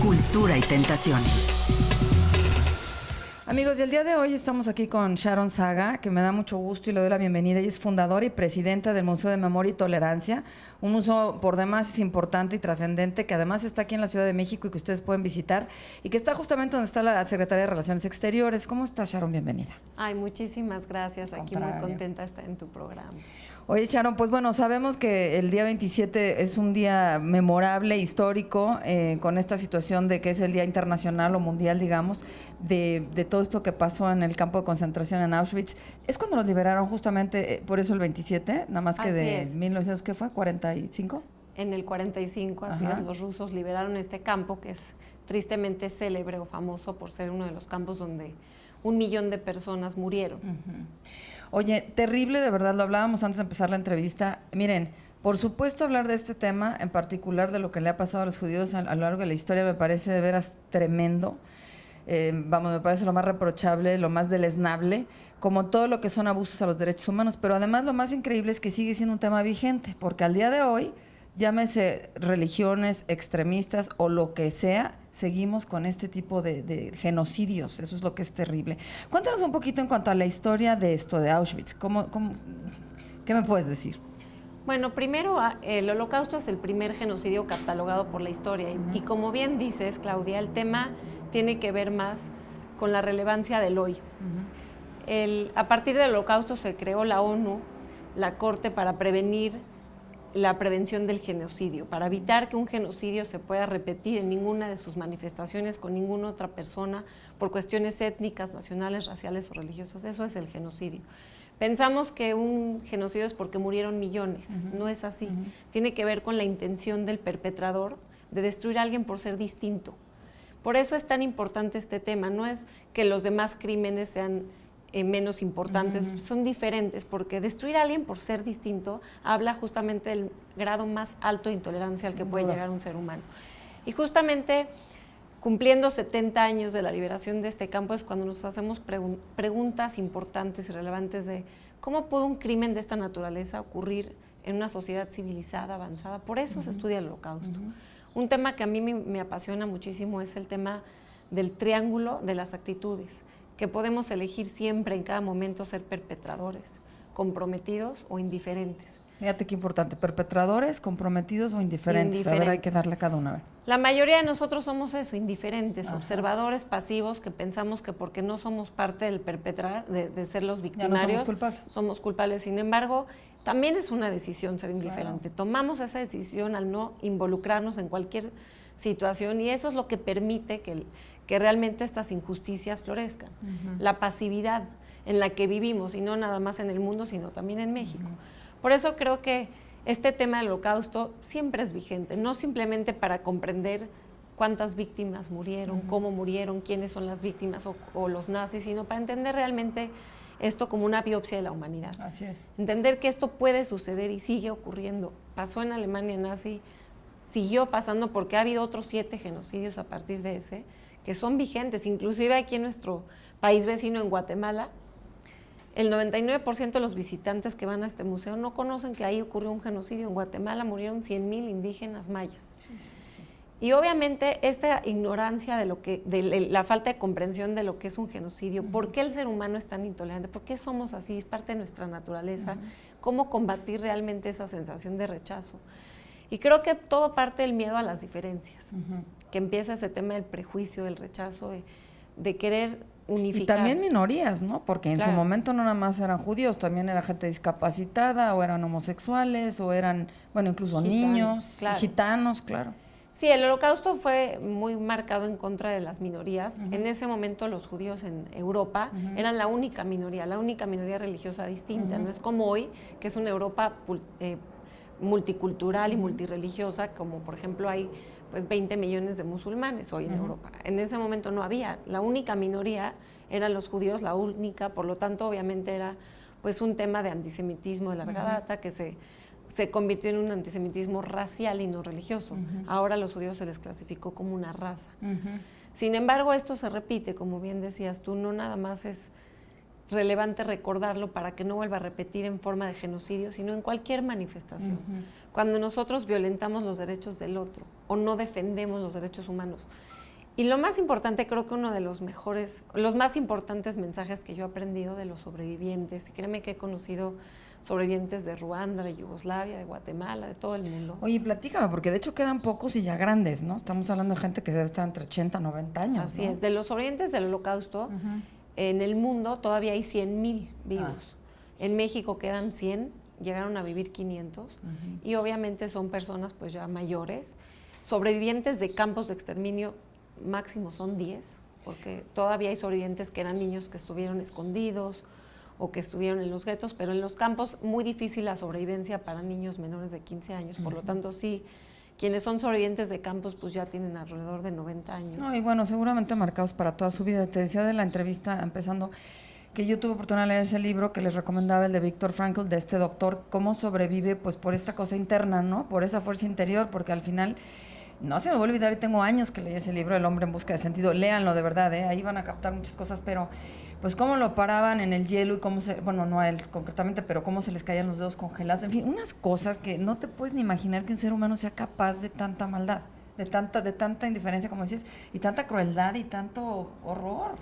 cultura y tentaciones. Amigos, y el día de hoy estamos aquí con Sharon Saga, que me da mucho gusto y le doy la bienvenida. Ella es fundadora y presidenta del Museo de Memoria y Tolerancia, un museo por demás es importante y trascendente, que además está aquí en la Ciudad de México y que ustedes pueden visitar, y que está justamente donde está la Secretaría de Relaciones Exteriores. ¿Cómo estás, Sharon? Bienvenida. Ay, muchísimas gracias. Aquí muy contenta de estar en tu programa. Oye, Sharon, pues bueno, sabemos que el día 27 es un día memorable, histórico, con esta situación de que es el Día Internacional o Mundial, digamos, de todo esto que pasó en el campo de concentración en Auschwitz. Es cuando los liberaron justamente, por eso el 27, nada más que Así de es. 1900, ¿qué fue? ¿45? En el 45, así Ajá. es, los rusos liberaron este campo que es tristemente célebre o famoso por ser uno de los campos donde 1 millón de personas murieron. Oye, terrible, de verdad, lo hablábamos antes de empezar la entrevista. Miren, por supuesto hablar de este tema, en particular de lo que le ha pasado a los judíos a lo largo de la historia, me parece de veras tremendo. Me parece lo más reprochable, lo más deleznable, como todo lo que son abusos a los derechos humanos. Pero además lo más increíble es que sigue siendo un tema vigente, porque al día de hoy, llámese religiones extremistas o lo que sea, seguimos con este tipo de genocidios. Eso es lo que es terrible. Cuéntanos un poquito en cuanto a la historia de esto, de Auschwitz. ¿Qué me puedes decir? Bueno, primero, el Holocausto es el primer genocidio catalogado por la historia. Y como bien dices, Claudia, el tema tiene que ver más con la relevancia del hoy. A partir del Holocausto se creó la ONU, la Corte para prevenir la prevención del genocidio, para evitar que un genocidio se pueda repetir en ninguna de sus manifestaciones con ninguna otra persona por cuestiones étnicas, nacionales, raciales o religiosas. Eso es el genocidio. Pensamos que un genocidio es porque murieron millones. No es así. Tiene que ver con la intención del perpetrador de destruir a alguien por ser distinto. Por eso es tan importante este tema. No es que los demás crímenes sean menos importantes, son diferentes, porque destruir a alguien por ser distinto habla justamente del grado más alto de intolerancia al que puede llegar un ser humano. Y justamente cumpliendo 70 años de la liberación de este campo es cuando nos hacemos preguntas importantes y relevantes de cómo pudo un crimen de esta naturaleza ocurrir en una sociedad civilizada, avanzada. Por eso se estudia el Holocausto. Un tema que a mí me apasiona muchísimo es el tema del triángulo de las actitudes, que podemos elegir siempre, en cada momento, ser perpetradores, comprometidos o indiferentes. Fíjate qué importante, perpetradores, comprometidos o indiferentes. A ver, hay que darle a cada una. A ver. La mayoría de nosotros somos eso, indiferentes, observadores pasivos, que pensamos que porque no somos parte del perpetrar, de ser los victimarios, ya no somos culpables. Somos culpables. Sin embargo, también es una decisión ser indiferente. Claro. Tomamos esa decisión al no involucrarnos en cualquier situación y eso es lo que permite que realmente estas injusticias florezcan. La pasividad en la que vivimos, y no nada más en el mundo, sino también en México. Por eso creo que este tema del Holocausto siempre es vigente, no simplemente para comprender cuántas víctimas murieron, cómo murieron, quiénes son las víctimas o los nazis, sino para entender realmente esto como una biopsia de la humanidad. Así es. Entender que esto puede suceder y sigue ocurriendo. Pasó en Alemania nazi, siguió pasando porque ha habido otros 7 genocidios a partir de ese, que son vigentes. Inclusive aquí en nuestro país vecino, en Guatemala, el 99% de los visitantes que van a este museo no conocen que ahí ocurrió un genocidio. En Guatemala murieron 100,000 indígenas mayas. Sí. Y obviamente esta ignorancia de la falta de comprensión de lo que es un genocidio, por qué el ser humano es tan intolerante, por qué somos así, es parte de nuestra naturaleza, cómo combatir realmente esa sensación de rechazo. Y creo que todo parte del miedo a las diferencias, que empieza ese tema del prejuicio, del rechazo, de querer unificar. Y también minorías, ¿no? Porque en su momento no nada más eran judíos, también era gente discapacitada, o eran homosexuales, o eran, bueno, incluso niños, gitanos, claro. Sí, el Holocausto fue muy marcado en contra de las minorías. En ese momento los judíos en Europa eran la única minoría religiosa distinta. No es como hoy, que es una Europa multicultural y multirreligiosa, como por ejemplo hay pues 20 millones de musulmanes hoy en Europa. En ese momento no había, la única minoría eran los judíos, la única, por lo tanto obviamente era pues un tema de antisemitismo de larga data que se convirtió en un antisemitismo racial y no religioso. Ahora a los judíos se les clasificó como una raza. Sin embargo, esto se repite, como bien decías tú, no nada más es relevante recordarlo para que no vuelva a repetir en forma de genocidio, sino en cualquier manifestación. Cuando nosotros violentamos los derechos del otro o no defendemos los derechos humanos. Y lo más importante, creo que uno de los más importantes mensajes que yo he aprendido de los sobrevivientes, y créeme que he conocido sobrevivientes de Ruanda, de Yugoslavia, de Guatemala, de todo el mundo. Oye, platícame, porque de hecho quedan pocos y ya grandes, ¿no? Estamos hablando de gente que debe estar entre 80 y 90 años, Así ¿no? es, de los sobrevivientes del Holocausto, en el mundo todavía hay 100,000 vivos. En México quedan 100, llegaron a vivir 500, y obviamente son personas pues ya mayores. Sobrevivientes de campos de exterminio máximo son 10, porque todavía hay sobrevivientes que eran niños que estuvieron escondidos o que estuvieron en los guetos, pero en los campos muy difícil la sobrevivencia para niños menores de 15 años, por lo tanto sí, quienes son sobrevivientes de campos pues ya tienen alrededor de 90 años. No, y bueno, seguramente marcados para toda su vida. Te decía de la entrevista, empezando, que yo tuve oportunidad de leer ese libro que les recomendaba, el de Viktor Frankl, de este doctor, cómo sobrevive pues por esta cosa interna, ¿no? Por esa fuerza interior, porque al final, no se me va a olvidar, y tengo años que leí ese libro, El hombre en busca de sentido, léanlo de verdad, ahí van a captar muchas cosas, pero pues cómo lo paraban en el hielo y cómo bueno, no a él concretamente, pero cómo se les caían los dedos congelados, en fin, unas cosas que no te puedes ni imaginar que un ser humano sea capaz de tanta maldad, de tanta indiferencia, como dices, y tanta crueldad y tanto horror.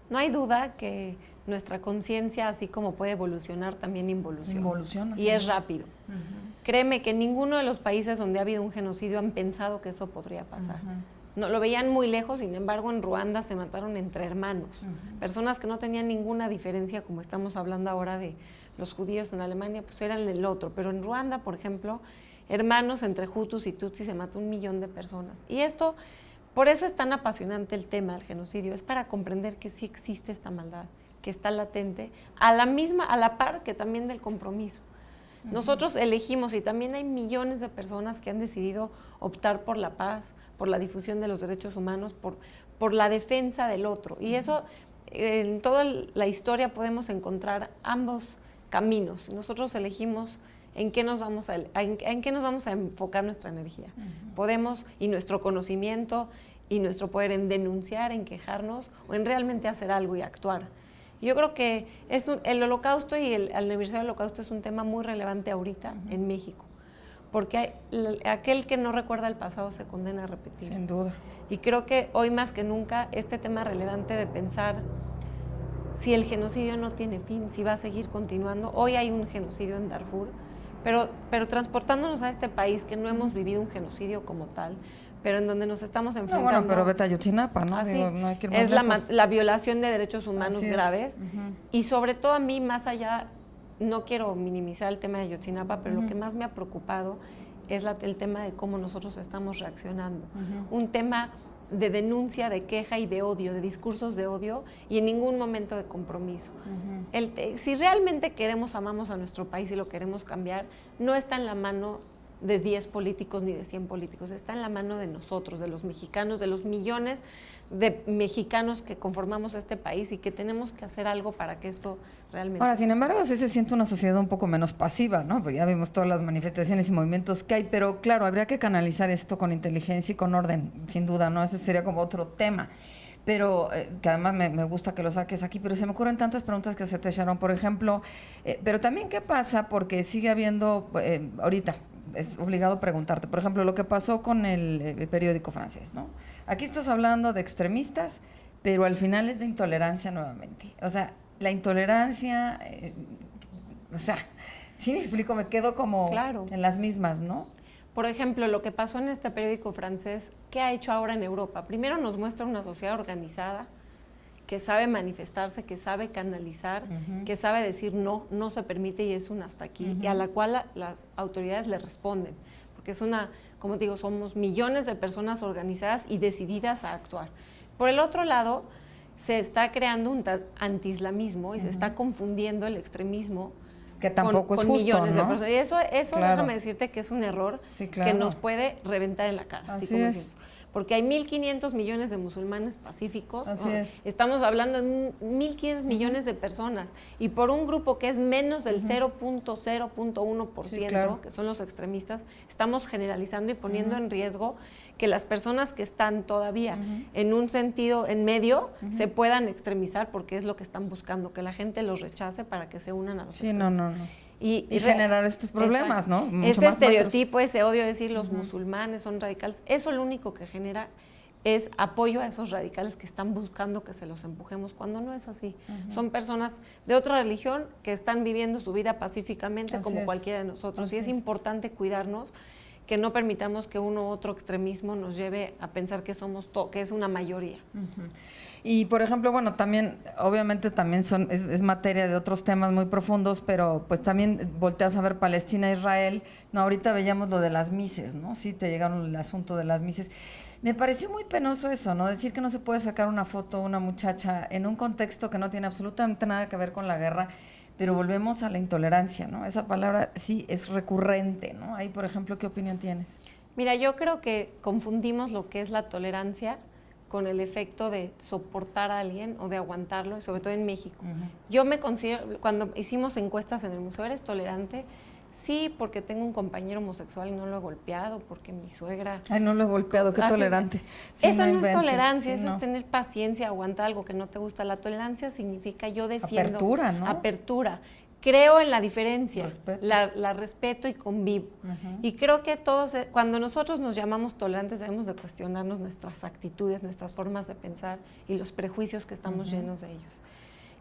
No hay duda que nuestra conciencia, así como puede evolucionar, también involuciona. Y es rápido. Créeme que en ninguno de los países donde ha habido un genocidio han pensado que eso podría pasar. No, lo veían muy lejos, sin embargo en Ruanda se mataron entre hermanos, personas que no tenían ninguna diferencia, como estamos hablando ahora de los judíos en Alemania, pues eran el otro, pero en Ruanda, por ejemplo, hermanos entre Hutus y Tutsis, se mató 1 millón de personas. Y esto, por eso es tan apasionante el tema del genocidio, es para comprender que sí existe esta maldad, que está latente, a la par que también del compromiso. Nosotros elegimos, y también hay millones de personas que han decidido optar por la paz, por la difusión de los derechos humanos, por la defensa del otro. Y eso, en toda la historia podemos encontrar ambos caminos. Nosotros elegimos en qué nos vamos a enfocar nuestra energía. Podemos, y nuestro conocimiento, y nuestro poder en denunciar, en quejarnos, o en realmente hacer algo y actuar. Yo creo que el Holocausto y el aniversario del Holocausto es un tema muy relevante ahorita en México, porque aquel que no recuerda el pasado se condena a repetir. Sin duda. Y creo que hoy más que nunca este tema relevante de pensar si el genocidio no tiene fin, si va a seguir continuando. Hoy hay un genocidio en Darfur, pero transportándonos a este país que no hemos vivido un genocidio como tal, pero en donde nos estamos enfrentando... No, bueno, pero vete a Ayotzinapa, ¿no? Así, Digo, no hay que ir más lejos. la violación de derechos humanos graves. Y sobre todo a mí, más allá, no quiero minimizar el tema de Ayotzinapa, pero lo que más me ha preocupado es el tema de cómo nosotros estamos reaccionando. Un tema de denuncia, de queja y de odio, de discursos de odio, y en ningún momento de compromiso. Si realmente amamos a nuestro país y lo queremos cambiar, no está en la mano de 10 políticos ni de 100 políticos, está en la mano de nosotros, de los mexicanos, de los millones de mexicanos que conformamos este país y que tenemos que hacer algo para que esto realmente... Ahora, sin embargo, sí se siente una sociedad un poco menos pasiva, ¿no? Porque ya vimos todas las manifestaciones y movimientos que hay, pero claro, habría que canalizar esto con inteligencia y con orden, sin duda, ¿no? Ese sería como otro tema. Pero, que además me gusta que lo saques aquí, pero se me ocurren tantas preguntas que hacerte, Sharon, por ejemplo, pero también qué pasa, porque sigue habiendo, ahorita, es obligado preguntarte, por ejemplo, lo que pasó con el periódico francés, ¿no? Aquí estás hablando de extremistas, pero al final es de intolerancia nuevamente. O sea, la intolerancia, sí me explico, me quedo como en las mismas, ¿no? Por ejemplo, lo que pasó en este periódico francés, ¿qué ha hecho ahora en Europa? Primero nos muestra una sociedad organizada, que sabe manifestarse, que sabe canalizar, que sabe decir no se permite y es un hasta aquí, y a la cual las autoridades le responden, porque es como te digo, somos millones de personas organizadas y decididas a actuar. Por el otro lado, se está creando un antiislamismo y se está confundiendo el extremismo que tampoco con es justo, millones de ¿no? personas. Y eso claro. déjame decirte que es un error que nos puede reventar en la cara. Así es. porque hay 1.500 millones de musulmanes pacíficos. Así es. Estamos hablando de 1.500 millones de personas, y por un grupo que es menos del 0.0.1%, Sí, claro. que son los extremistas, estamos generalizando y poniendo en riesgo que las personas que están todavía en un sentido, en medio, se puedan extremizar, porque es lo que están buscando, que la gente los rechace para que se unan a los Sí, no. Y generar estos problemas, ¿no? Mucho Ese más estereotipo, ese odio, decir los musulmanes son radicales, eso lo único que genera es apoyo a esos radicales que están buscando que se los empujemos, cuando no es así. Son personas de otra religión que están viviendo su vida pacíficamente Así como es. cualquiera de nosotros. Así Y es importante cuidarnos, que no permitamos que uno u otro extremismo nos lleve a pensar que somos que es una mayoría. Y, por ejemplo, bueno, también, obviamente también es materia de otros temas muy profundos, pero pues también volteas a ver Palestina, Israel. No, ahorita veíamos lo de las mises, ¿no? Sí, te llegaron el asunto de las mises. Me pareció muy penoso eso, ¿no? Decir que no se puede sacar una foto de una muchacha en un contexto que no tiene absolutamente nada que ver con la guerra, pero volvemos a la intolerancia, ¿no? Esa palabra sí es recurrente, ¿no? Ahí, por ejemplo, ¿qué opinión tienes? Mira, yo creo que confundimos lo que es la tolerancia con el efecto de soportar a alguien o de aguantarlo, y sobre todo en México. Yo me considero, cuando hicimos encuestas en el museo, ¿eres tolerante? Sí, porque tengo un compañero homosexual y no lo he golpeado, porque mi suegra... Ay, no lo he golpeado, qué tolerante. Sí, eso no es inventes, tolerancia, sí, eso no. es tener paciencia, aguantar algo que no te gusta. La tolerancia significa yo defiendo... Apertura, ¿no? Apertura. Creo en la diferencia, Respeto. la respeto y convivo. Y creo que todos, cuando nosotros nos llamamos tolerantes, debemos de cuestionarnos nuestras actitudes, nuestras formas de pensar y los prejuicios que estamos llenos de ellos.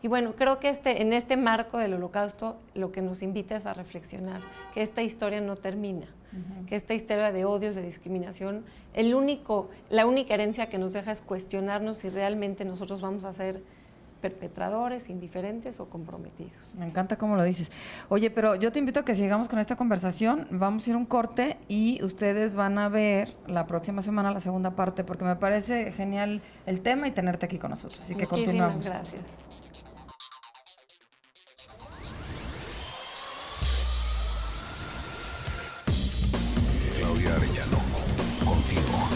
Y bueno, creo que en este marco del Holocausto lo que nos invita es a reflexionar que esta historia no termina, que esta historia de odios, de discriminación, la única herencia que nos deja es cuestionarnos si realmente nosotros vamos a ser perpetradores, indiferentes o comprometidos. Me encanta cómo lo dices. Oye, pero yo te invito a que sigamos con esta conversación. Vamos a ir a un corte y ustedes van a ver la próxima semana la segunda parte, porque me parece genial el tema y tenerte aquí con nosotros. Así que continuamos. Muchísimas gracias. Claudia Arellano, contigo.